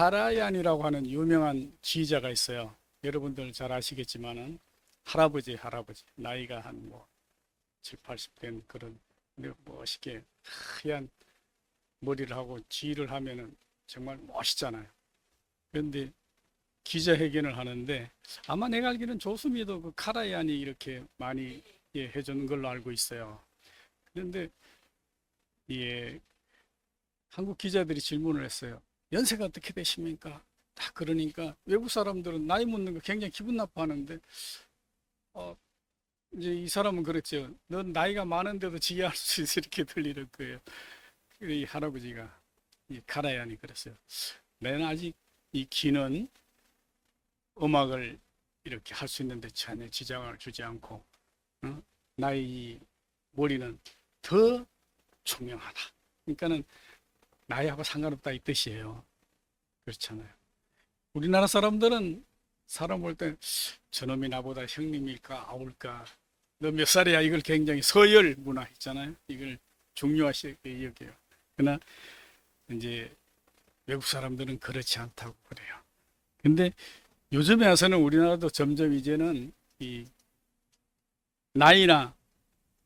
카라얀이라고 하는 유명한 지휘자가 있어요. 여러분들 잘 아시겠지만은 할아버지 나이가 한 뭐 7, 80 된 그런 멋있게 하얀 머리를 하고 지휘를 하면은 정말 멋있잖아요. 그런데 기자회견을 하는데 아마 내가 알기로는 조수미도 그 카라얀이 이렇게 많이 해주는 걸로 알고 있어요. 그런데 예, 한국 기자들이 질문을 했어요. 연세가 어떻게 되십니까? 딱 그러니까 외국 사람들은 나이 묻는 거 굉장히 기분 나빠하는데 어, 이제 이 사람은 그랬죠. 넌 나이가 많은데도 지휘할 수 있어 이렇게 들리는 거예요. 이 할아버지가 이 카라얀이 그랬어요. 나는 아직 이 귀는 음악을 이렇게 할 수 있는데 전혀 지장을 주지 않고 나의 머리는 더 총명하다. 그러니까는 나이하고 상관없다 이 뜻이에요. 그렇잖아요. 우리나라 사람들은 사람 볼 때 저놈이 나보다 형님일까 아울까 너 몇 살이야 이걸 굉장히 서열 문화 있잖아요. 이걸 중요하시게 여겨요. 그러나 이제 외국 사람들은 그렇지 않다고 그래요. 근데 요즘에 와서는 우리나라도 점점 이제는 이 나이나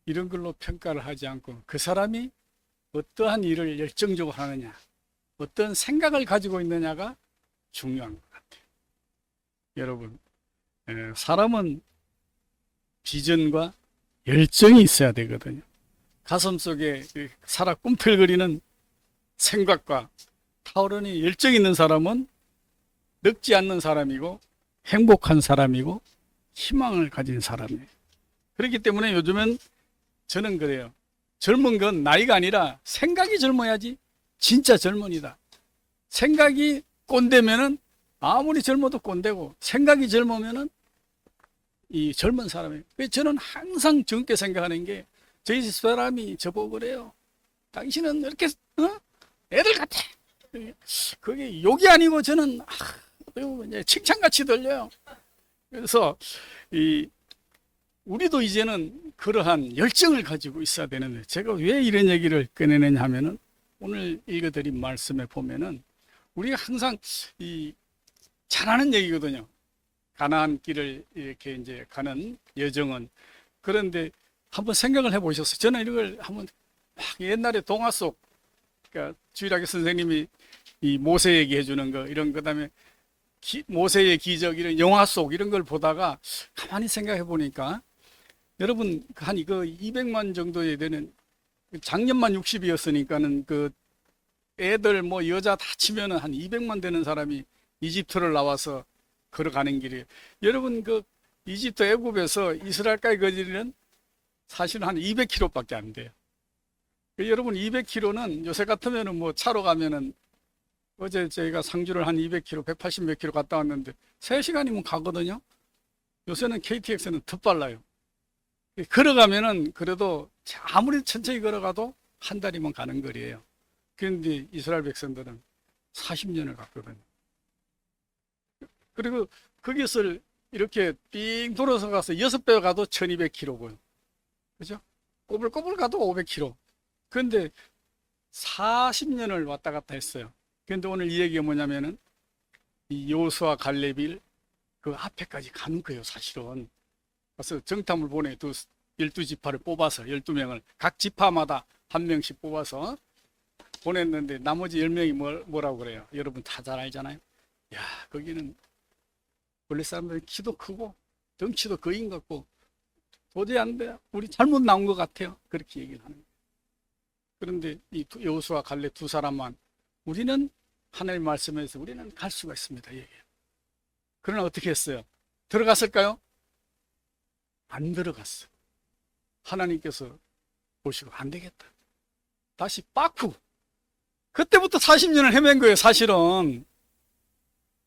이런 걸로 평가를 하지 않고 그 사람이 어떠한 일을 열정적으로 하느냐, 어떤 생각을 가지고 있느냐가 중요한 것 같아요. 여러분, 사람은 비전과 열정이 있어야 되거든요. 가슴속에 살아 꿈틀거리는 생각과 타오르는 열정이 있는 사람은 늙지 않는 사람이고 행복한 사람이고 희망을 가진 사람이에요. 그렇기 때문에 요즘은 저는 그래요. 젊은 건 나이가 아니라 생각이 젊어야지 진짜 젊은이다. 생각이 꼰대면은 아무리 젊어도 꼰대고 생각이 젊으면은 이 젊은 사람이에요. 그래서 저는 항상 젊게 생각하는 게 저희 집 사람이 저보고 그래요. 당신은 이렇게 애들 같아. 그게 욕이 아니고 저는 칭찬같이 들려요. 그래서 우리도 이제는 그러한 열정을 가지고 있어야 되는데 제가 왜 이런 얘기를 꺼내느냐 하면은 오늘 읽어드린 말씀에 보면은 우리가 항상 잘하는 얘기거든요. 가나안 길을 이렇게 이제 가는 여정은. 그런데 한번 생각을 해보셨어요? 저는 이걸 한번 막 옛날에 동화 속, 그러니까 주일학교 선생님이 이 모세 얘기해 주는 거 이런 그다음에 모세의 기적 이런 영화 속 이런 걸 보다가 가만히 생각해 보니까 여러분 한 이거 200만 정도에 되는 작년만 60이었으니까는 그 애들 뭐 여자 다 치면은 한 200만 되는 사람이 이집트를 나와서 걸어가는 길이에요. 여러분 그 이집트 애굽에서 이스라엘까지 거리는 사실은 한 200km밖에 안 돼요. 여러분 200km는 요새 같으면은 뭐 차로 가면은 어제 저희가 상주를 한 200km, 180 몇 킬로 갔다 왔는데 3시간이면 가거든요. 요새는 KTX는 더 빨라요. 걸어가면은 그래도 아무리 천천히 걸어가도 한 달이면 가는 거리예요. 그런데 이스라엘 백성들은 40년을 갔거든요. 그리고 거기서 이렇게 삥 돌아서 가서 6배 가도 1200km고요. 그죠? 꼬불꼬불 가도 500km. 그런데 40년을 왔다 갔다 했어요. 그런데 오늘 이 얘기가 뭐냐면은 이 여호수아 갈렙이 그 앞에까지 가는 거예요, 사실은. 그래서 정탐을 보내 12지파를 뽑아서 12명을 각 지파마다 한 명씩 뽑아서 보냈는데 나머지 10명이 뭐라고 그래요? 여러분 다 잘 알잖아요. 야, 거기는 원래 사람들은 키도 크고 덩치도 거인 같고 도저히 안 돼요. 우리 잘못 나온 것 같아요. 그렇게 얘기를 하는 거예요. 그런데 이 여호수아 갈렙 두 사람만 우리는 하나님 말씀에서 우리는 갈 수가 있습니다. 얘기해요. 그러나 어떻게 했어요? 들어갔을까요? 안 들어갔어. 하나님께서 보시고 안 되겠다. 다시 빠꾸. 그때부터 40년을 헤맨 거예요, 사실은.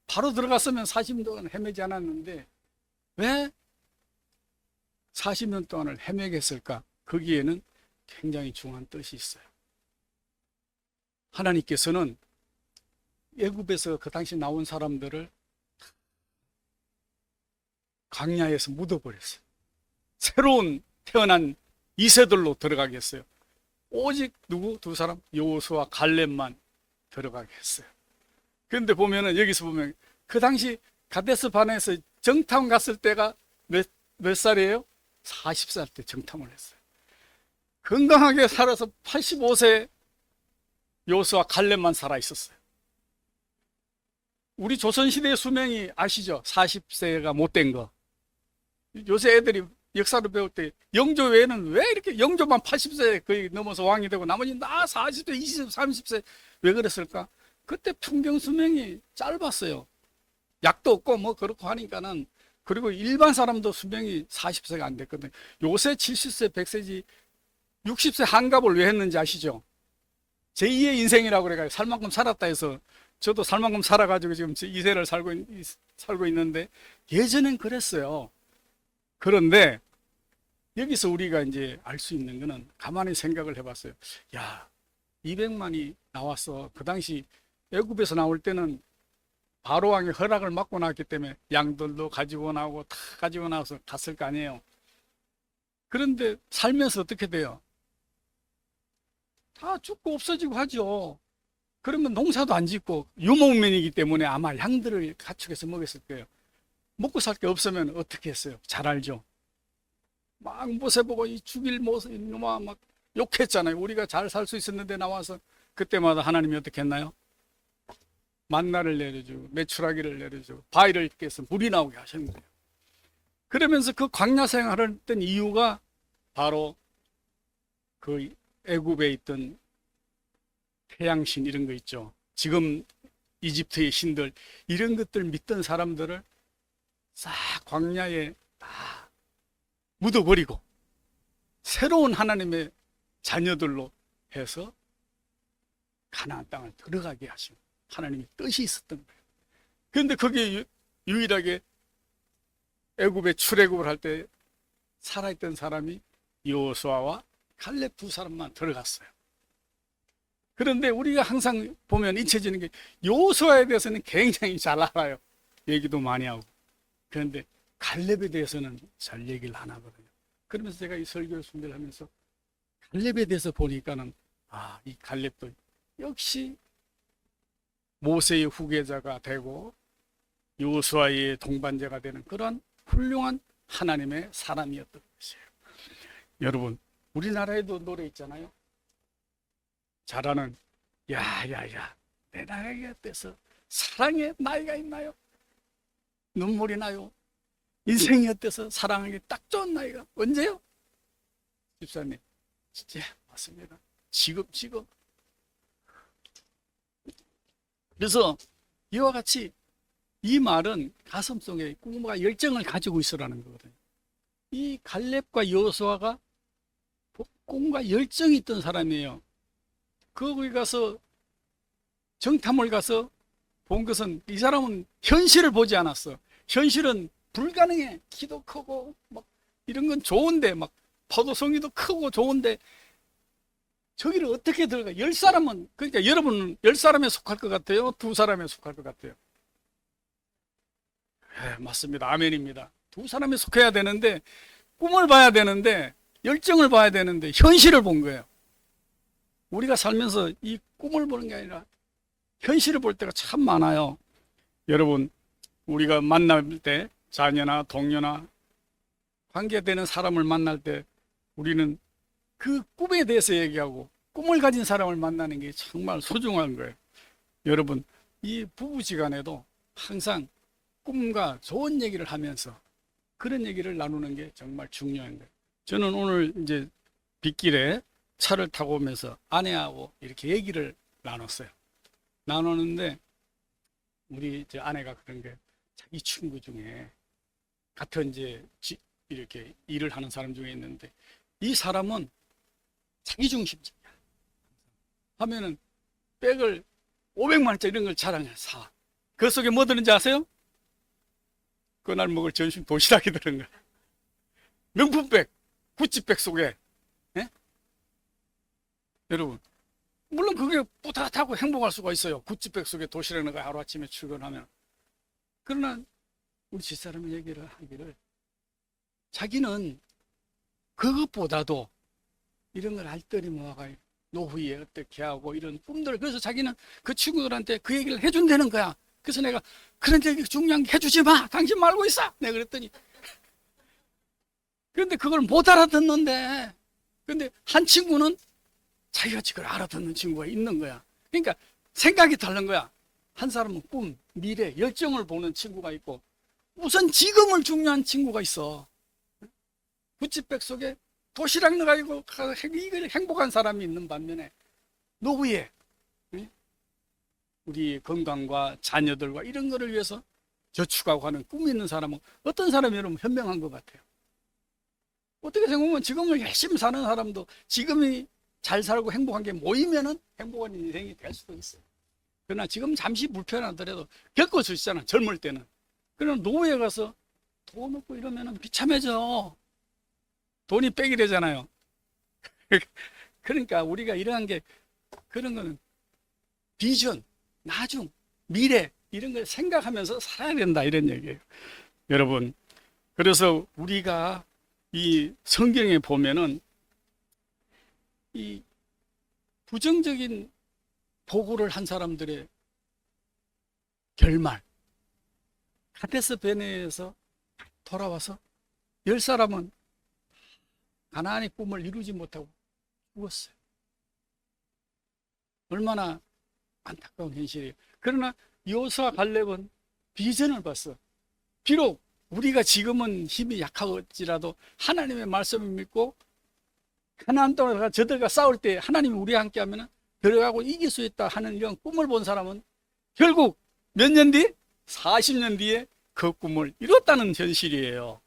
바로 들어갔으면 40년 동안 헤매지 않았는데 왜 40년 동안을 헤매게 했을까? 거기에는 굉장히 중요한 뜻이 있어요. 하나님께서는 애굽에서 그 당시 나온 사람들을 광야에서 묻어버렸어요. 새로운 태어난 이세들로 들어가게 했어요. 오직 누구? 두 사람? 여호수아 갈렙만 들어가게 했어요. 그런데 보면은 여기서 보면 그 당시 가데스 바네에서 정탐 갔을 때가 몇 살이에요? 40살 때 정탐을 했어요. 건강하게 살아서 85세 요수와 갈렙만 살아 있었어요. 우리 조선시대의 수명이 아시죠? 40세가 못 된 거. 요새 애들이 역사를 배울 때 영조 외에는 왜 이렇게 영조만 80세 거의 넘어서 왕이 되고 나머지는 다 40세, 20세, 30세 왜 그랬을까? 그때 평균 수명이 짧았어요. 약도 없고 뭐 그렇고 하니까는. 그리고 일반 사람도 수명이 40세가 안 됐거든요. 요새 70세, 100세지 60세 한갑을 왜 했는지 아시죠? 제2의 인생이라고 그래가지고 살 만큼 살았다 해서 저도 살 만큼 살아가지고 지금 2세를 살고 있는데 예전엔 그랬어요. 그런데 여기서 우리가 이제 알 수 있는 거는 가만히 생각을 해봤어요. 야, 200만이 나왔어. 그 당시 애굽에서 나올 때는 바로 왕의 허락을 받고 나왔기 때문에 양들도 가지고 나오고 다 가지고 나와서 갔을 거 아니에요. 그런데 살면서 어떻게 돼요? 다 죽고 없어지고 하죠. 그러면 농사도 안 짓고 유목민이기 때문에 아마 양들을 가축해서 먹였을 거예요. 먹고 살 게 없으면 어떻게 했어요? 잘 알죠. 막 모세보고 이 죽일 모세 이놈아 막 욕했잖아요. 우리가 잘 살 수 있었는데 나와서. 그때마다 하나님이 어떻게 했나요? 만나를 내려주고 메추라기를 내려주고 바위를 깨서 물이 나오게 하신 거예요. 그러면서 그 광야 생활을 했던 이유가 바로 그 애굽에 있던 태양신 이런 거 있죠. 지금 이집트의 신들 이런 것들 믿던 사람들을 싹 광야에 다 묻어버리고 새로운 하나님의 자녀들로 해서 가나안 땅을 들어가게 하신 하나님의 뜻이 있었던 거예요. 그런데 거기에 유일하게 애굽에 출애굽을 할 때 살아있던 사람이 여호수아와 갈렙 두 사람만 들어갔어요. 그런데 우리가 항상 보면 잊혀지는 게 여호수아에 대해서는 굉장히 잘 알아요. 얘기도 많이 하고. 그런데 갈렙에 대해서는 잘 얘기를 안 하거든요. 그러면서 제가 이 설교 준비를 하면서 갈렙에 대해서 보니까는 이 갈렙도 역시 모세의 후계자가 되고 여호수아의 동반자가 되는 그런 훌륭한 하나님의 사람이었던 것이에요. 여러분, 우리나라에도 노래 있잖아요. 잘하는 야야야 내 나이가 어때서 사랑의 나이가 있나요? 눈물이 나요. 인생이 어때서 사랑하기 딱 좋은 나이가 언제요? 집사님, 진짜 맞습니다. 지금. 그래서 이와 같이 이 말은 가슴속에 꿈과 열정을 가지고 있으라는 거거든요. 이 갈렙과 여호수아가 꿈과 열정이 있던 사람이에요. 거기 가서 정탐을 가서 본 것은 이 사람은 현실을 보지 않았어. 현실은 불가능해. 키도 크고 막 이런 건 좋은데 막 파도성이도 크고 좋은데 저기를 어떻게 들어가? 10사람은 그러니까 여러분은 10사람에 속할 것 같아요? 2사람에 속할 것 같아요? 네, 맞습니다. 아멘입니다. 2사람에 속해야 되는데 꿈을 봐야 되는데 열정을 봐야 되는데 현실을 본 거예요. 우리가 살면서 이 꿈을 보는 게 아니라 현실을 볼 때가 참 많아요. 여러분, 우리가 만날 때 자녀나 동료나 관계되는 사람을 만날 때 우리는 그 꿈에 대해서 얘기하고 꿈을 가진 사람을 만나는 게 정말 소중한 거예요. 여러분, 이 부부지간에도 항상 꿈과 좋은 얘기를 하면서 그런 얘기를 나누는 게 정말 중요한 거예요. 저는 오늘 이제 빗길에 차를 타고 오면서 아내하고 이렇게 얘기를 나눴어요. 나누는데 우리 아내가 그런 게 자기 친구 중에 같은 이제 이렇게 일을 하는 사람 중에 있는데 이 사람은 자기 중심적이야. 하면은 백을 500만 원짜리 이런 걸 자랑해 사. 그 속에 뭐 드는지 아세요? 그날 먹을 점심 도시락이 들은 거야. 명품백, 구찌백 속에. 예? 여러분, 물론 그게 뿌듯하고 행복할 수가 있어요. 구찌백 속에 도시락 넣어 하루아침에 출근하면. 그러나 우리 집사람이 얘기를 하기를 자기는 그것보다도 이런 걸 알뜰히 모아가 노후에 어떻게 하고 이런 꿈들. 그래서 자기는 그 친구들한테 그 얘기를 해준다는 거야. 그래서 내가 그런 얘기 중요한 게 해주지 마. 당신 말고 있어. 내가 그랬더니 그런데 그걸 못 알아듣는데, 근데 한 친구는 자기가 그걸 알아듣는 친구가 있는 거야. 그러니까 생각이 다른 거야. 한 사람은 꿈, 미래, 열정을 보는 친구가 있고 우선 지금을 중요한 친구가 있어. 구찌백 속에 도시락 넣어가지고 이걸 행복한 사람이 있는 반면에 노후에 우리 건강과 자녀들과 이런 거를 위해서 저축하고 하는 꿈이 있는 사람은 어떤 사람이 여러분 현명한 것 같아요. 어떻게 생각하면 지금을 열심히 사는 사람도 지금이 잘 살고 행복한 게 모이면은 행복한 인생이 될 수도 있어요. 그러나 지금 잠시 불편하더라도 겪을 수 있잖아, 젊을 때는. 그러나 노후에 가서 돈 없고 이러면은 비참해져. 돈이 빽이 되잖아요. 그러니까 우리가 이러한 게, 그런 거는 비전, 나중, 미래 이런 걸 생각하면서 살아야 된다, 이런 얘기예요. 여러분, 그래서 우리가 이 성경에 보면은 이 부정적인 보고를 한 사람들의 결말, 가데스 베네에서 돌아와서 10사람은 가나안의 꿈을 이루지 못하고 죽었어요. 얼마나 안타까운 현실이에요. 그러나 여호수아 갈렙은 비전을 봤어. 비록 우리가 지금은 힘이 약할지라도 하나님의 말씀을 믿고 가나안 땅에 가 저들과 싸울 때 하나님이 우리와 함께 하면 들어가고 이길 수 있다 하는 이런 꿈을 본 사람은 결국 몇 년 뒤? 40년 뒤에 그 꿈을 이뤘다는 현실이에요.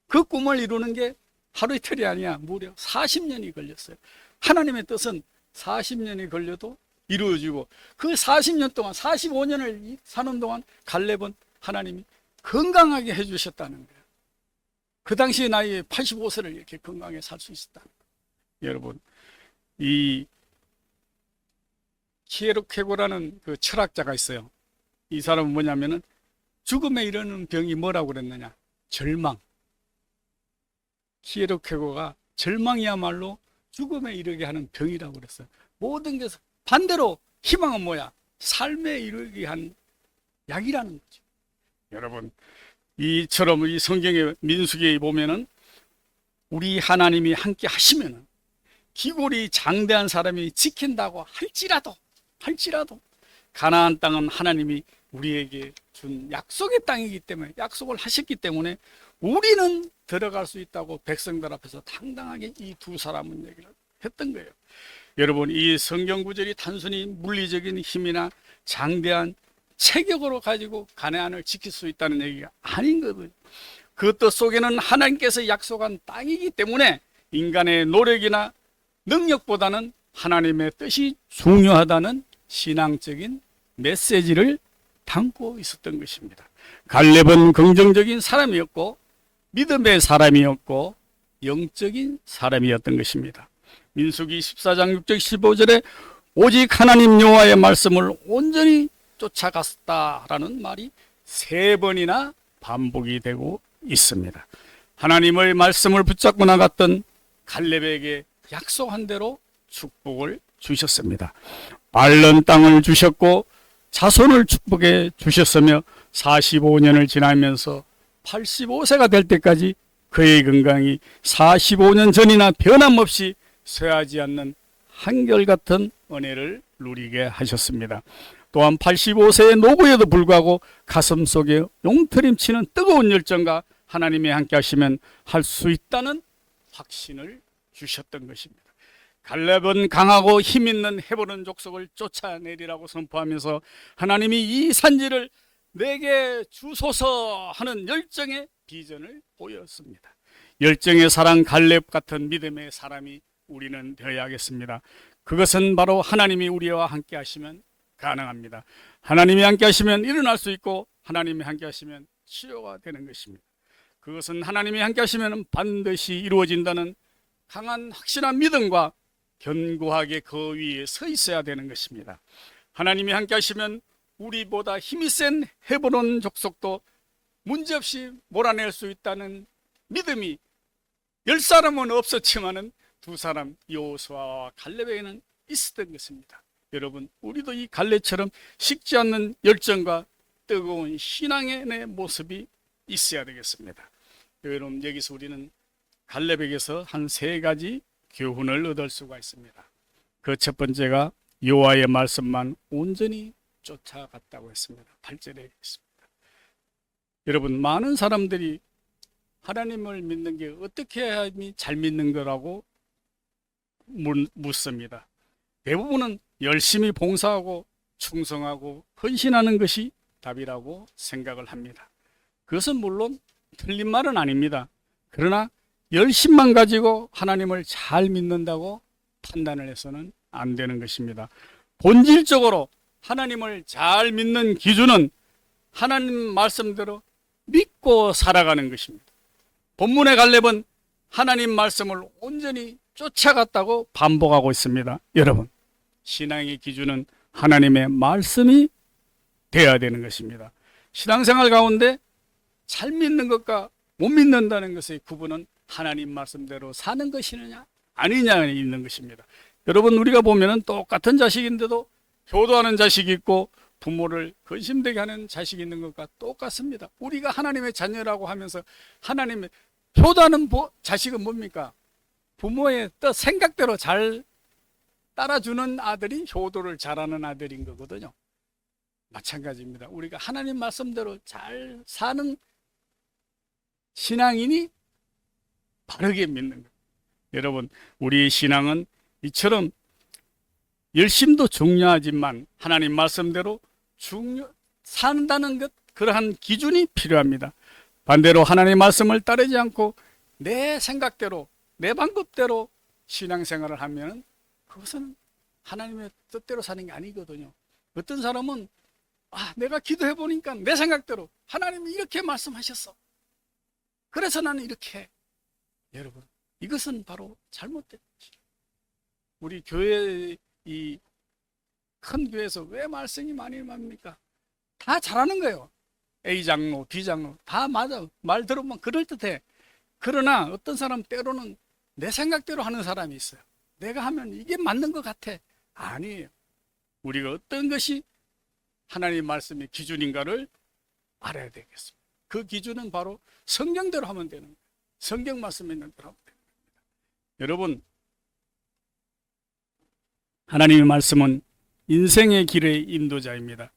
그 꿈을 이루는 게 하루 이틀이 아니야. 무려 40년이 걸렸어요. 하나님의 뜻은 40년이 걸려도 이루어지고, 그 40년 동안 45년을 사는 동안 갈렙은 하나님이 건강하게 해주셨다는 거예요. 그 당시 나이에 85세를 이렇게 건강하게 살 수 있었다. 여러분, 이 키에르케고라는 그 철학자가 있어요. 이 사람은 뭐냐면은 죽음에 이르는 병이 뭐라고 그랬느냐? 절망. 키에르케고가 절망이야말로 죽음에 이르게 하는 병이라고 그랬어요. 모든 게 반대로 희망은 뭐야? 삶에 이르게 한 약이라는 거죠. 여러분, 이처럼 이 성경의 민수기에 보면은 우리 하나님이 함께 하시면은 기골이 장대한 사람이 지킨다고 할지라도 가나안 땅은 하나님이 우리에게 준 약속의 땅이기 때문에, 약속을 하셨기 때문에 우리는 들어갈 수 있다고 백성들 앞에서 당당하게 이 두 사람은 얘기를 했던 거예요. 여러분, 이 성경 구절이 단순히 물리적인 힘이나 장대한 체격으로 가지고 가나안을 지킬 수 있다는 얘기가 아닌 거거든요. 그 뜻 속에는 하나님께서 약속한 땅이기 때문에 인간의 노력이나 능력보다는 하나님의 뜻이 중요하다는 신앙적인 메시지를 담고 있었던 것입니다. 갈렙은 긍정적인 사람이었고 믿음의 사람이었고 영적인 사람이었던 것입니다. 민수기 14장 6절 15절에 오직 하나님 여호와의 말씀을 온전히 쫓아갔다라는 말이 3번이나 반복이 되고 있습니다. 하나님의 말씀을 붙잡고 나갔던 갈렙에게 약속한 대로 축복을 주셨습니다. 앓는 땅을 주셨고 자손을 축복해 주셨으며 45년을 지나면서 85세가 될 때까지 그의 건강이 45년 전이나 변함없이 쇠하지 않는 한결같은 은혜를 누리게 하셨습니다. 또한 85세의 노부에도 불구하고 가슴 속에 용트림치는 뜨거운 열정과 하나님이 함께 하시면 할 수 있다는 확신을 주셨던 것입니다. 갈렙은 강하고 힘있는 헤브론 족속을 쫓아내리라고 선포하면서 하나님이 이 산지를 내게 주소서 하는 열정의 비전을 보였습니다. 열정의 사랑 갈렙 같은 믿음의 사람이 우리는 되어야겠습니다. 그것은 바로 하나님이 우리와 함께 하시면 가능합니다. 하나님이 함께 하시면 일어날 수 있고 하나님이 함께 하시면 치료가 되는 것입니다. 그것은 하나님이 함께 하시면 반드시 이루어진다는 강한 확신한 믿음과 견고하게 그 위에 서 있어야 되는 것입니다. 하나님이 함께 하시면 우리보다 힘이 센 헤브론 족속도 문제없이 몰아낼 수 있다는 믿음이 10사람은 없었지만은 2사람 여호수아와 갈렙에게는 있었던 것입니다. 여러분, 우리도 이 갈렙처럼 식지 않는 열정과 뜨거운 신앙의 내 모습이 있어야 되겠습니다. 여러분, 여기서 우리는 갈렙에게서 한 3가지 교훈을 얻을 수가 있습니다. 그 첫 번째가 여호와의 말씀만 온전히 쫓아갔다고 했습니다. 8절에 있습니다. 여러분, 많은 사람들이 하나님을 믿는 게 어떻게 해야지 잘 믿는 거라고 묻습니다. 대부분은 열심히 봉사하고 충성하고 헌신하는 것이 답이라고 생각을 합니다. 그것은 물론 틀린 말은 아닙니다. 그러나 열심만 가지고 하나님을 잘 믿는다고 판단을 해서는 안 되는 것입니다. 본질적으로 하나님을 잘 믿는 기준은 하나님 말씀대로 믿고 살아가는 것입니다. 본문의 갈렙은 하나님 말씀을 온전히 쫓아갔다고 반복하고 있습니다. 여러분, 신앙의 기준은 하나님의 말씀이 되어야 되는 것입니다. 신앙생활 가운데 잘 믿는 것과 못 믿는다는 것의 구분은 하나님 말씀대로 사는 것이느냐 아니냐에 있는 것입니다. 여러분, 우리가 보면은 똑같은 자식인데도 효도하는 자식이 있고 부모를 근심되게 하는 자식이 있는 것과 똑같습니다. 우리가 하나님의 자녀라고 하면서 하나님의 효도하는 자식은 뭡니까? 부모의 뜻 생각대로 잘 따라주는 아들이 효도를 잘하는 아들인 거거든요. 마찬가지입니다. 우리가 하나님 말씀대로 잘 사는 신앙인이 바르게 믿는 거예요. 여러분, 우리의 신앙은 이처럼 열심도 중요하지만 하나님 말씀대로 산다는 것, 그러한 기준이 필요합니다. 반대로 하나님의 말씀을 따르지 않고 내 생각대로 내 방법대로 신앙생활을 하면 그것은 하나님의 뜻대로 사는 게 아니거든요. 어떤 사람은 내가 기도해 보니까 내 생각대로 하나님이 이렇게 말씀하셨어. 그래서 나는 이렇게 해. 여러분, 이것은 바로 잘못된 것이에요. 우리 교회 이 큰 교회에서 왜 말씀이 많이 납니까? 다 잘하는 거예요. A 장로, B 장로 다 맞아. 말 들으면 그럴듯해. 그러나 어떤 사람 때로는 내 생각대로 하는 사람이 있어요. 내가 하면 이게 맞는 것 같아. 아니에요. 우리가 어떤 것이 하나님 말씀의 기준인가를 알아야 되겠습니다. 그 기준은 바로 성경대로 하면 되는 거예요. 성경 말씀 있는 대로 하면 되는 겁니다. 여러분, 하나님의 말씀은 인생의 길의 인도자입니다.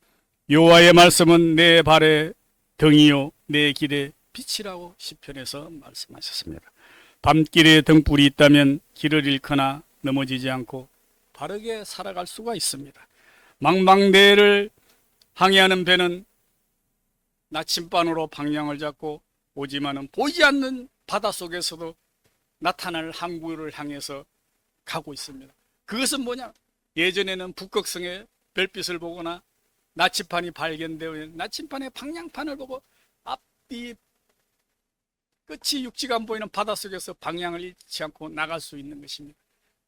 여호와의 말씀은 내 발의 등이요 내 길의 빛이라고 시편에서 말씀하셨습니다. 밤길에 등불이 있다면 길을 잃거나 넘어지지 않고 바르게 살아갈 수가 있습니다. 망망대해를 항해하는 배는 나침반으로 방향을 잡고 오지만은 보이지 않는 바닷속에서도 나타날 항구를 향해서 가고 있습니다. 그것은 뭐냐? 예전에는 북극성의 별빛을 보거나 나침반이 발견되어 나침반의 방향판을 보고 앞뒤 끝이 육지가 안 보이는 바닷속에서 방향을 잃지 않고 나갈 수 있는 것입니다.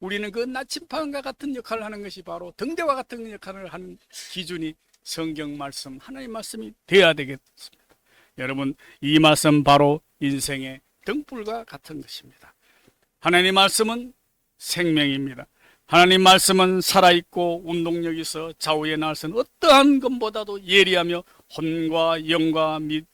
우리는 그 나침반과 같은 역할을 하는 것이 바로 등대와 같은 역할을 하는 기준이 성경 말씀, 하나님 말씀이 되어야 되겠습니다. 여러분, 이 말씀 바로 인생의 등불과 같은 것입니다. 하나님 말씀은 생명입니다. 하나님 말씀은 살아있고 운동력이 있어 좌우의 날선 어떠한 것보다도 예리하며 혼과 영과 및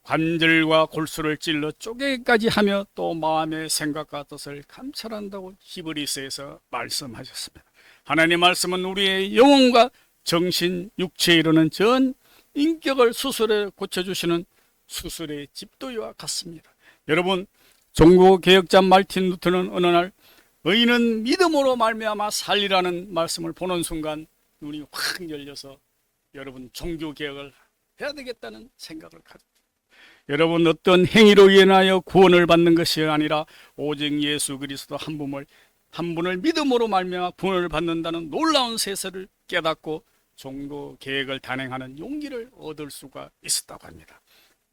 관절과 골수를 찔러 쪼개기까지 하며 또 마음의 생각과 뜻을 감찰한다고 히브리서에서 말씀하셨습니다. 하나님 말씀은 우리의 영혼과 정신, 육체에 이르는 전 인격을 수술에 고쳐주시는 수술의 집도이와 같습니다. 여러분, 종교개혁자 마르틴 루터는 어느 날 의인은 믿음으로 말미암아 살리라는 말씀을 보는 순간 눈이 확 열려서 여러분, 종교개혁을 해야 되겠다는 생각을 가졌습니다. 여러분, 어떤 행위로 인하여 구원을 받는 것이 아니라 오직 예수 그리스도 한 분을 믿음으로 말미암아 구원을 받는다는 놀라운 세세를 깨닫고 종교개혁을 단행하는 용기를 얻을 수가 있었다고 합니다.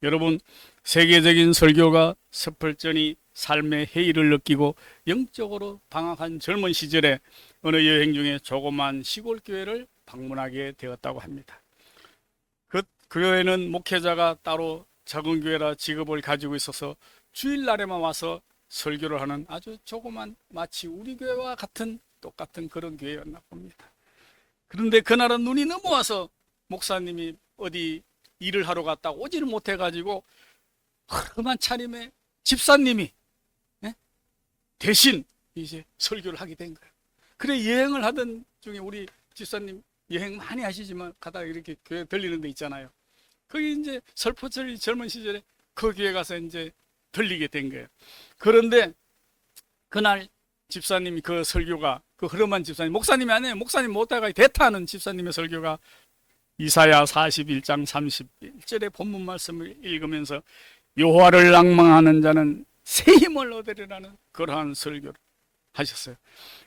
여러분, 세계적인 설교가 스펄전이 삶의 해이를 느끼고 영적으로 방황한 젊은 시절에 어느 여행 중에 조그만 시골 교회를 방문하게 되었다고 합니다. 그 교회는 목회자가 따로 작은 교회라 직업을 가지고 있어서 주일날에만 와서 설교를 하는 아주 조그만 마치 우리 교회와 같은 똑같은 그런 교회였나 봅니다. 그런데 그날은 눈이 넘어와서 목사님이 어디 일을 하러 갔다 오지를 못해가지고 허름한 차림에 집사님이 대신 이제 설교를 하게 된 거예요. 그래, 여행을 하던 중에 우리 집사님 여행 많이 하시지만 가다가 이렇게 교회 들리는 데 있잖아요. 거기 이제 설포철 젊은 시절에 그 교회 가서 이제 들리게 된 거예요. 그런데 그날 집사님이 그 설교가 그 흐름한 집사님, 목사님이 아니에요. 목사님 못하가 대타하는 집사님의 설교가 이사야 41장 31절의 본문 말씀을 읽으면서 여호와를 낭망하는 자는 새 힘을 얻으리라는 그러한 설교를 하셨어요.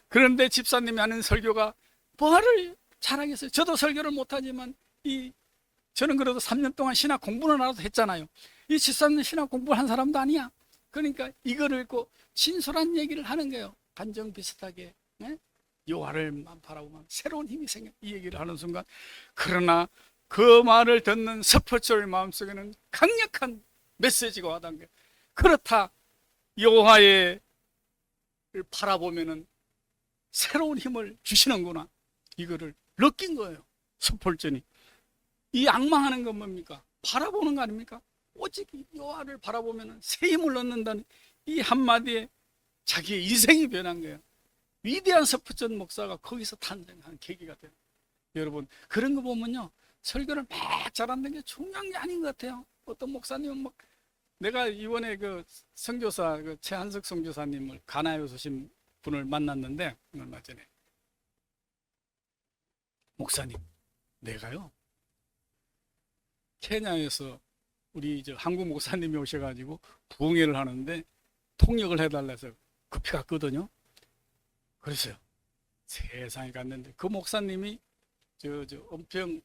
그런데 집사님이 하는 설교가 뭐를 잘하겠어요. 저도 설교를 못하지만 저는 그래도 3년 동안 신학 공부는 알아서 했잖아요. 이 집사님은 신학 공부를 한 사람도 아니야. 그러니까 이거를 읽고 진솔한 얘기를 하는 거예요. 간정 비슷하게 여호와를 바라보면 새로운 힘이 생겨, 이 얘기를 하는 순간, 그러나 그 말을 듣는 스포츠의 마음속에는 강력한 메시지가 와닿은 거예요. 그렇다, 여호와를 바라보면은 새로운 힘을 주시는구나, 이거를 느낀 거예요. 스폴전이. 이 악망하는 건 뭡니까? 바라보는 거 아닙니까? 오직 여호와를 바라보면 새 힘을 얻는다는 이 한마디에 자기의 인생이 변한 거예요. 위대한 서프전 목사가 거기서 탄생한 계기가 돼요. 여러분, 그런 거 보면요, 설교를 막 잘한다는 게 중요한 게 아닌 것 같아요. 어떤 목사님은 막, 내가 이번에 그 선교사, 그 최한석 선교사님을 가나에 오신 분을 만났는데, 얼마 전에, 목사님, 내가요 케냐에서 우리 한국 목사님이 오셔가지고 부흥회를 하는데 통역을 해달라 해서 급히 갔거든요. 그랬어요. 세상에 갔는데 그 목사님이 은평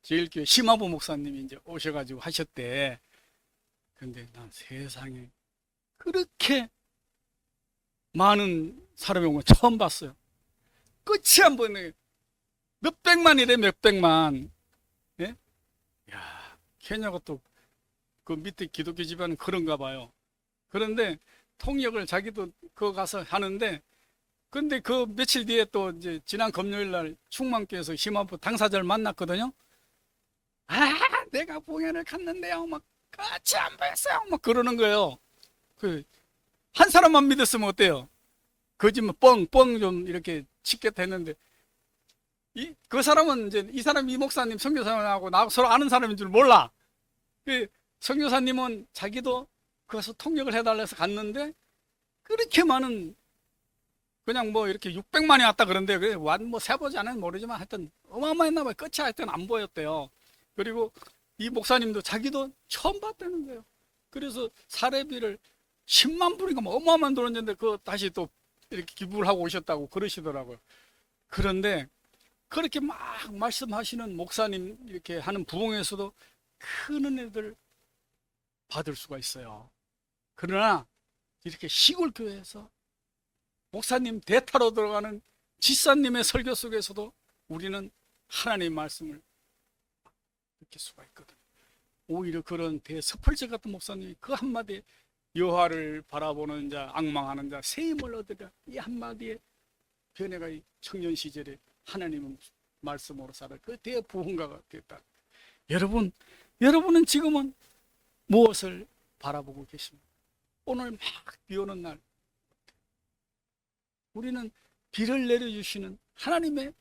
제일교회 심화부 목사님이 이제 오셔가지고 하셨대. 근데 난 세상에 그렇게 많은 사람이 온 거 처음 봤어요. 끝이 안 보이네. 몇백만이래, 몇백만. 예? 야, 케냐가 또 그 밑에 기독교 집안은 그런가 봐요. 그런데 통역을 자기도 그거 가서 하는데, 근데 그 며칠 뒤에 또 이제 지난 금요일 날 충만교에서 심화부 당사자를 만났거든요. 아, 내가 봉연을 갔는데요, 막 같이 안 보였어요, 막 그러는 거예요. 한 사람만 믿었으면 어때요? 거짓말 뻥 좀 이렇게 치게 됐는데, 그 사람은 이제 이 사람, 이 목사님 선교사님하고 나 서로 아는 사람인 줄 몰라. 선교사님은 자기도 거기서 통역을 해달라 해서 갔는데, 그렇게 많은, 그냥 뭐 이렇게 600만이 왔다 그런데, 그래, 뭐 세보지 않으면 모르지만 하여튼 어마어마했나 봐요. 끝이 하여튼 안 보였대요. 그리고 이 목사님도 자기도 처음 봤다는 거예요. 그래서 사례비를 10만 불인가 뭐 어마어마한 돈이었는데, 그거 다시 또 이렇게 기부를 하고 오셨다고 그러시더라고요. 그런데 그렇게 막 말씀하시는 목사님 이렇게 하는 부흥에서도 큰 은혜들 받을 수가 있어요. 그러나 이렇게 시골 교회에서 목사님 대타로 들어가는 집사님의 설교 속에서도 우리는 하나님의 말씀을 느낄 수가 있거든요. 오히려 그런 대서펄제 같은 목사님이 그 한마디에 여호와를 바라보는 자, 악망하는 자, 새 힘을 얻으라, 이 한마디에 변해가 이 청년 시절에 하나님의 말씀으로 살아 그 대부흥가가 됐다. 여러분은 지금은 무엇을 바라보고 계십니까? 오늘 막 비 오는 날 우리는 비를 내려주시는 하나님의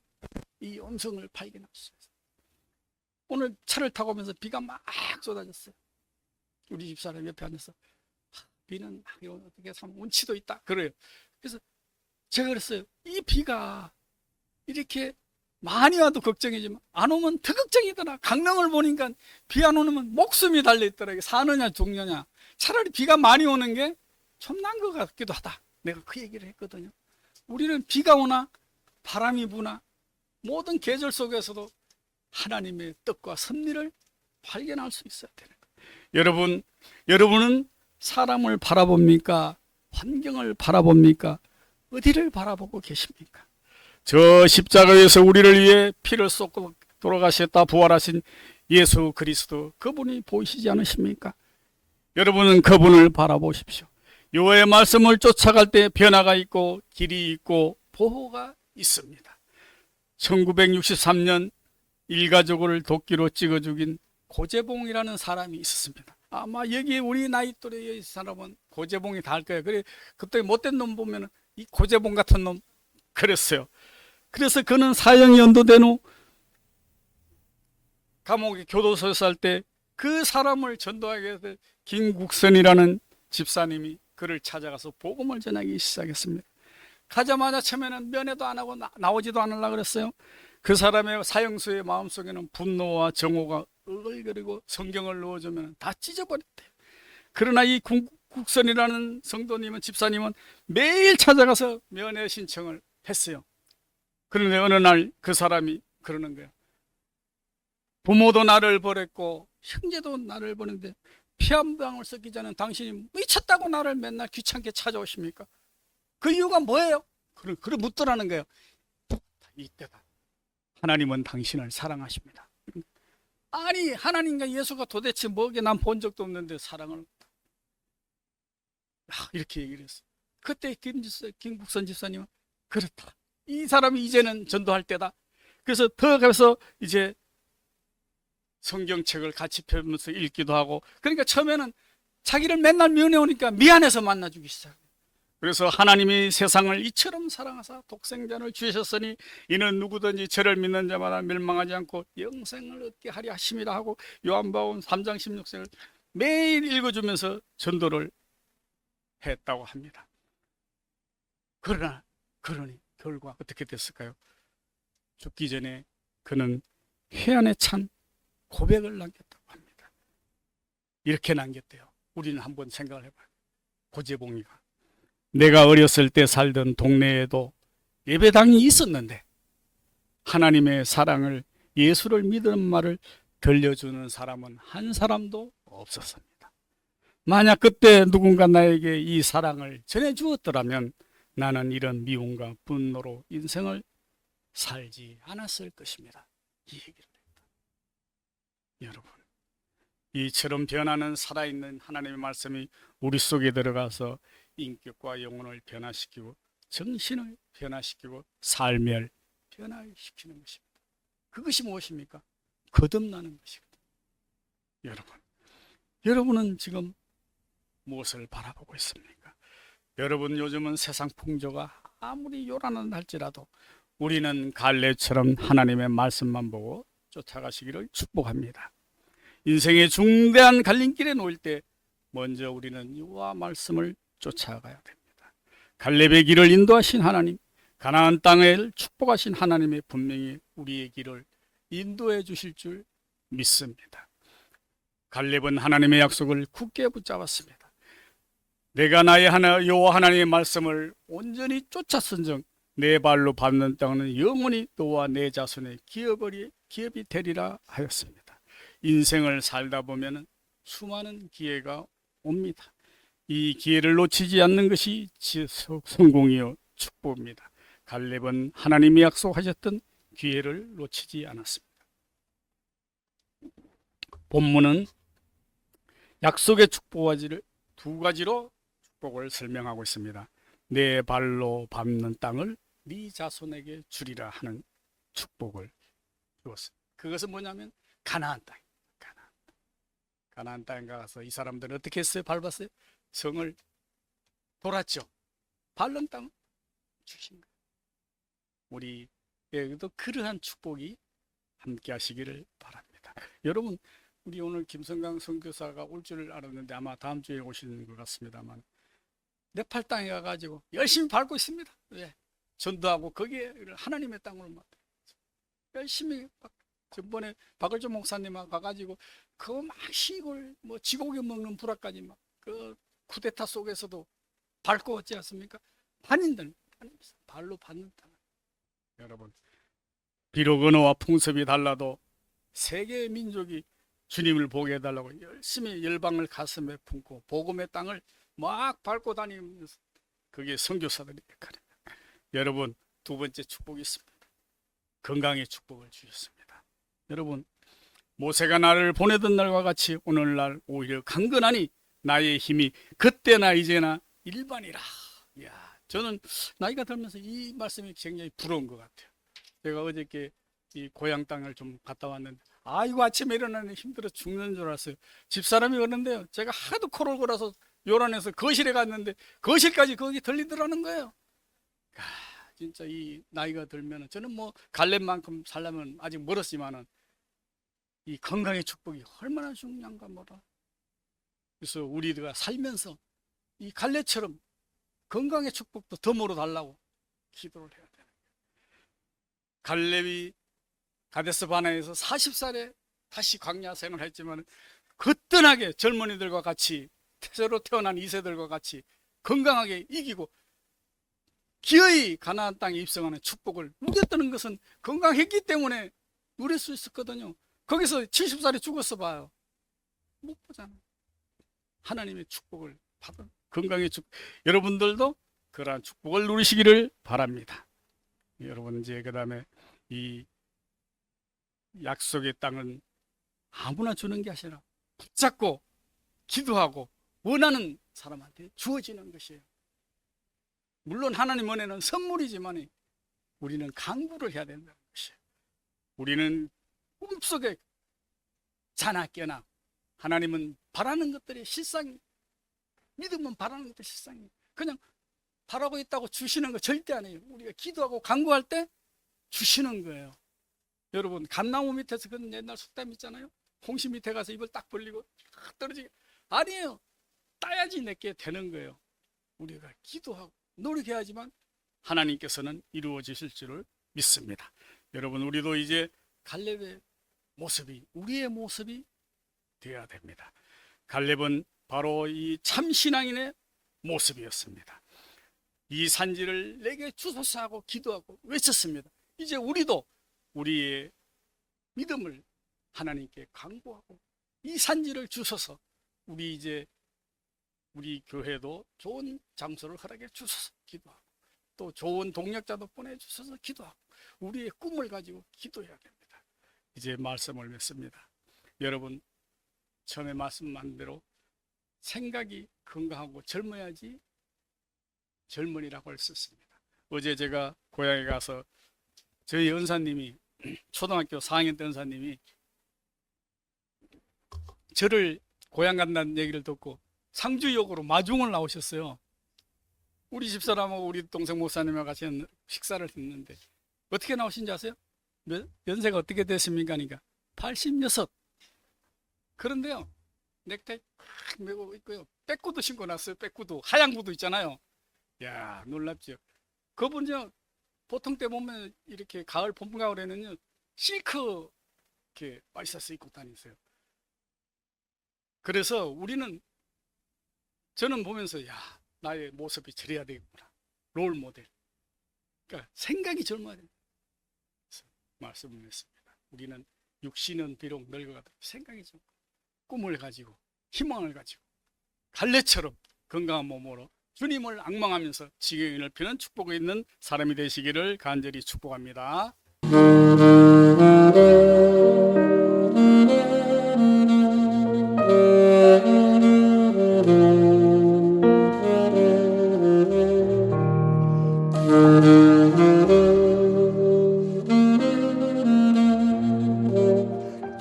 이 음성을 발견할 수 있어요. 오늘 차를 타고 오면서 비가 막 쏟아졌어요. 우리 집사람 옆에 앉아서 비는 막 어떻게 하면 운치도 있다 그래요. 그래서 제가 그랬어요. 이 비가 이렇게 많이 와도 걱정이지만 안 오면 더 걱정이더라. 강릉을 보니까 비 안 오면 목숨이 달려있더라. 사느냐 죽느냐. 차라리 비가 많이 오는 게 좀 난 것 같기도 하다. 내가 그 얘기를 했거든요. 우리는 비가 오나 바람이 부나 모든 계절 속에서도 하나님의 뜻과 섭리를 발견할 수 있어야 되는 거예요. 여러분은 사람을 바라봅니까? 환경을 바라봅니까? 어디를 바라보고 계십니까? 저 십자가에서 우리를 위해 피를 쏟고 돌아가셨다 부활하신 예수 그리스도, 그분이 보이시지 않으십니까? 여러분은 그분을 바라보십시오. 여호와의 말씀을 쫓아갈 때 변화가 있고 길이 있고 보호가 있습니다. 1963년 일가족을 도끼로 찍어 죽인 고재봉이라는 사람이 있었습니다. 아마 여기 우리 나이 또래의 사람은 고재봉이 다 할 거예요. 그래, 그때 못된 놈 보면 이 고재봉 같은 놈 그랬어요. 그래서 그는 사형이 연도된 후 감옥에 교도소에 살 때 그 사람을 전도하기 위해서 김국선이라는 집사님이 그를 찾아가서 복음을 전하기 시작했습니다. 가자마자 처음에는 면회도 안 하고 나오지도 않으려고 그랬어요. 그 사람의 사형수의 마음속에는 분노와 정오가 으글거리고 성경을 넣어주면 다 찢어버렸대요. 그러나 이 국선이라는 성도님은, 집사님은 매일 찾아가서 면회 신청을 했어요. 그런데 어느 날 그 사람이 그러는 거예요. 부모도 나를 버렸고 형제도 나를 버렸는데 피 한 방울 섞이지 않은 당신이 미쳤다고 나를 맨날 귀찮게 찾아오십니까? 그 이유가 뭐예요? 그래 묻더라는 거예요. 이때다. 하나님은 당신을 사랑하십니다. 아니, 하나님과 예수가 도대체 뭐게 난 본 적도 없는데 사랑을 이렇게 얘기를 했어요. 그때 김국선 집사님은 그렇다. 이 사람이 이제는 전도할 때다. 그래서 더 가서 이제 성경책을 같이 펴면서 읽기도 하고, 그러니까 처음에는 자기를 맨날 면회오니까 미안해서 만나주기 시작해요. 그래서 하나님이 세상을 이처럼 사랑하사 독생자를 주셨으니 이는 누구든지 저를 믿는 자마다 멸망하지 않고 영생을 얻게 하려 하심이라 하고 요한복음 3장 16절을 매일 읽어주면서 전도를 했다고 합니다. 그러니 결과 어떻게 됐을까요? 죽기 전에 그는 회안에 찬 고백을 남겼다고 합니다. 이렇게 남겼대요. 우리는 한번 생각을 해봐요. 고재봉이가 내가 어렸을 때 살던 동네에도 예배당이 있었는데 하나님의 사랑을, 예수를 믿는 말을 들려주는 사람은 한 사람도 없었습니다. 만약 그때 누군가 나에게 이 사랑을 전해주었더라면 나는 이런 미움과 분노로 인생을 살지 않았을 것입니다. 이 얘기를 했다. 여러분, 이처럼 변하는 살아있는 하나님의 말씀이 우리 속에 들어가서 인격과 영혼을 변화시키고 정신을 변화시키고 삶을 변화시키는 것입니다. 그것이 무엇입니까? 거듭나는 것이거든요. 여러분은 지금 무엇을 바라보고 있습니까? 여러분, 요즘은 세상 풍조가 아무리 요란한 할지라도 우리는 갈렙처럼 하나님의 말씀만 보고 쫓아가시기를 축복합니다. 인생의 중대한 갈림길에 놓일 때 먼저 우리는 여호와 말씀을 쫓아가야 됩니다. 갈렙의 길을 인도하신 하나님, 가나안 땅을 축복하신 하나님의 분명히 우리의 길을 인도해 주실 줄 믿습니다. 갈렙은 하나님의 약속을 굳게 붙잡았습니다. 내가 나의 여호와 하나님의 말씀을 온전히 쫓았은즉 내 발로 밟는 땅은 영원히 너와 내 자손의 기업이 되리라 하였습니다. 인생을 살다 보면 수많은 기회가 옵니다. 이 기회를 놓치지 않는 것이 성공이요 축복입니다. 갈렙은 하나님이 약속하셨던 기회를 놓치지 않았습니다. 본문은 약속의 축복을 두 가지로 축복을 설명하고 있습니다. 내 발로 밟는 땅을 네 자손에게 주리라 하는 축복을 주었습니다. 그것은 뭐냐면 가나안 땅. 가나안 땅에 가서 이 사람들은 어떻게 했어요? 밟았어요? 성을 돌았죠. 밟는 땅을 주신 거예요. 우리에게도 그러한 축복이 함께 하시기를 바랍니다. 여러분, 우리 오늘 김성강 선교사가 올 줄 알았는데 아마 다음 주에 오시는 것 같습니다만 네팔 땅에 가가지고 열심히 밟고 있습니다. 왜? 전도하고 거기에 하나님의 땅으로 열심히 전번에 박을조 목사님하고 가가지고 그 막 시골 뭐 쥐고기 먹는 불화까지 막 그 쿠데타 속에서도 밟고 왔지 않습니까? 반인들 발로 밟는 땅. 여러분, 비록 언어와 풍습이 달라도 세계의 민족이 주님을 보게 해달라고 열심히 열방을 가슴에 품고 복음의 땅을 막 밟고 다니면서 그게 선교사들의 역할입니다. 여러분, 두 번째 축복이 있습니다. 건강의 축복을 주셨습니다. 여러분, 모세가 나를 보내던 날과 같이 오늘날 오히려 강건하니 나의 힘이 그때나 이제나 일반이라. 이야, 저는 나이가 들면서 이 말씀이 굉장히 부러운 것 같아요. 제가 어저께 이 고향 땅을 좀 갔다 왔는데, 아이고, 아침에 일어나는 힘들어 죽는 줄 알았어요. 집사람이 오는데요, 제가 하도 코를 골아서 요란해서 거실에 갔는데 거실까지 거기 들리더라는 거예요. 아, 진짜 이 나이가 들면은, 저는 뭐 갈렙만큼 살려면 아직 멀었지만은 이 건강의 축복이 얼마나 중요한가 몰라. 그래서 우리가 살면서 이 갈렙처럼 건강의 축복도 덤으로 달라고 기도를 해야 돼요. 갈렙이 가데스 바네아에서 40살에 다시 광야 생활을 했지만 거뜬하게 젊은이들과 같이, 새로 태어난 2세들과 같이 건강하게 이기고 기어이 가나안 땅에 입성하는 축복을 누렸다는 것은 건강했기 때문에 누릴 수 있었거든요. 거기서 70살에 죽었어 봐요. 못 보잖아요. 하나님의 축복을 받은 건강의 축복. 여러분들도 그러한 축복을 누리시기를 바랍니다. 여러분, 이제 그 다음에 이 약속의 땅은 아무나 주는 게 아니라 붙잡고 기도하고 원하는 사람한테 주어지는 것이에요. 물론 하나님 은혜는 선물이지만 우리는 강구를 해야 된다는 것이에요. 우리는 꿈속에 자나 깨나 하나님은 바라는 것들이 실상이, 믿음은 바라는 것들이 실상이, 그냥 바라고 있다고 주시는 거 절대 아니에요. 우리가 기도하고 간구할 때 주시는 거예요. 여러분, 감나무 밑에서 그 옛날 속담 있잖아요. 홍시 밑에 가서 입을 딱 벌리고 떨어지게, 아니에요. 따야지 내게 되는 거예요. 우리가 기도하고 노력해야지만 하나님께서는 이루어지실 줄을 믿습니다. 여러분, 우리도 이제 갈렙의 모습이, 우리의 모습이 되어야 됩니다. 갈렙은 바로 이 참신앙인의 모습이었습니다. 이 산지를 내게 주소서 하고 기도하고 외쳤습니다. 이제 우리도 우리의 믿음을 하나님께 간구하고 이 산지를 주소서, 우리 이제 우리 교회도 좋은 장소를 허락해 주소서 기도하고, 또 좋은 동력자도 보내주셔서 기도하고, 우리의 꿈을 가지고 기도해야 됩니다. 이제 말씀을 맺습니다. 여러분, 처음에 말씀한 대로 생각이 건강하고 젊어야지 젊은이라고 할 수 있습니다. 어제 제가 고향에 가서 저희 연사님이, 초등학교 4학년 때 연사님이 저를 고향 간다는 얘기를 듣고 상주역으로 마중을 나오셨어요. 우리 집사람하고 우리 동생 목사님하고 같이 식사를 했는데 어떻게 나오신지 아세요? 연세가 어떻게 됐습니까? 그러니까 86. 그런데요, 넥타이 탁 메고 있고요, 백구도 신고 났어요. 백구도, 하얀 구두 있잖아요. 야, 놀랍죠. 그분요, 보통 때 보면 이렇게 가을, 봄, 가을에는요 실크 이렇게 와이셔츠 입고 다니세요. 그래서 저는 보면서, 야, 나의 모습이 저래야 되겠구나. 롤 모델. 그러니까 생각이 젊어야 된다. 말씀을 했습니다. 우리는 육신은 비록 늙어가도 생각이 젊고 꿈을 가지고 희망을 가지고 갈렙처럼 건강한 몸으로 주님을 앙망하면서 지경이 넓히는 축복이 있는 사람이 되시기를 간절히 축복합니다.